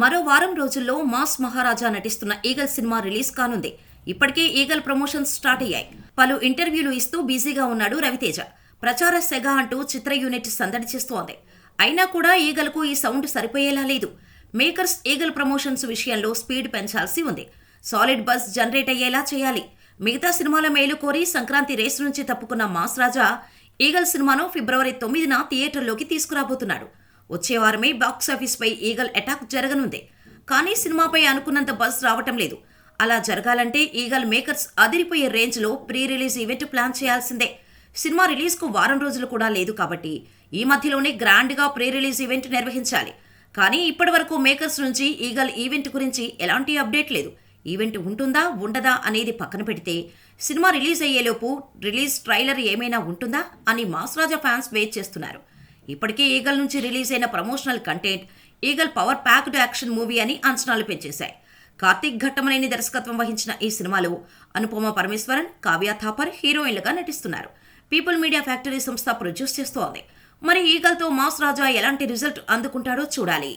మరో వారం రోజుల్లో మాస్ మహారాజా నటిస్తున్న ఈగల్ సినిమా రిలీజ్ కానుంది. ఇప్పటికే ఈగల్ ప్రమోషన్స్ స్టార్ట్ అయ్యాయి. పలు ఇంటర్వ్యూలు ఇస్తూ బిజీగా ఉన్నాడు రవితేజ. ప్రచార సెగ అంటూ చిత్ర యూనిట్ సందడి చేస్తోంది. అయినా కూడా ఈగల్కు ఈ సౌండ్ సరిపోయేలా లేదు. మేకర్స్ ఈగల్ ప్రమోషన్స్ విషయంలో స్పీడ్ పెంచాల్సి ఉంది. సాలిడ్ బజ్ జనరేట్ అయ్యేలా చేయాలి. మిగతా సినిమాల మేలు కోరి సంక్రాంతి రేసు నుంచి తప్పుకున్న మాస్ రాజా ఈగల్ సినిమాను ఫిబ్రవరి 9న థియేటర్లోకి తీసుకురాబోతున్నాడు. వచ్చే వారమే బాక్సాఫీస్పై ఈగల్ అటాక్ జరగనుంది. కానీ సినిమాపై అనుకున్నంత బజ్ రావటం లేదు. అలా జరగాలంటే ఈగల్ మేకర్స్ అదిరిపోయే రేంజ్లో ప్రీ రిలీజ్ ఈవెంట్ ప్లాన్ చేయాల్సిందే. సినిమా రిలీజ్కు వారం రోజులు కూడా లేదు కాబట్టి ఈ మధ్యలోనే గ్రాండ్గా ప్రీ రిలీజ్ ఈవెంట్ నిర్వహించాలి. కానీ ఇప్పటివరకు మేకర్స్ నుంచి ఈగల్ ఈవెంట్ గురించి ఎలాంటి అప్డేట్ లేదు. ఈవెంట్ ఉంటుందా ఉండదా అనేది పక్కన పెడితే సినిమా రిలీజ్ అయ్యేలోపు రిలీజ్ ట్రైలర్ ఏమైనా ఉంటుందా అని మాస్ రాజా ఫ్యాన్స్ వెయిట్ చేస్తున్నారు. ఇప్పటికే ఈగల్ నుంచి రిలీజ్ అయిన promotional content eagle power packed action movie అని అంచనాలు పెంచేశాయి. కార్తీక్ ఘట్టమనేని దర్శకత్వం వహించిన ఈ సినిమాలో అనుపమ పరమేశ్వరన్, కావ్య థాపర్ హీరోయిన్లుగా నటిస్తున్నారు. పీపుల్ మీడియా ఫ్యాక్టరీ సంస్థ ప్రొడ్యూస్ చేస్తోంది. మరి ఈగల్తో మాస్ రాజా ఎలాంటి రిజల్ట్ అందుకుంటాడో చూడాలి.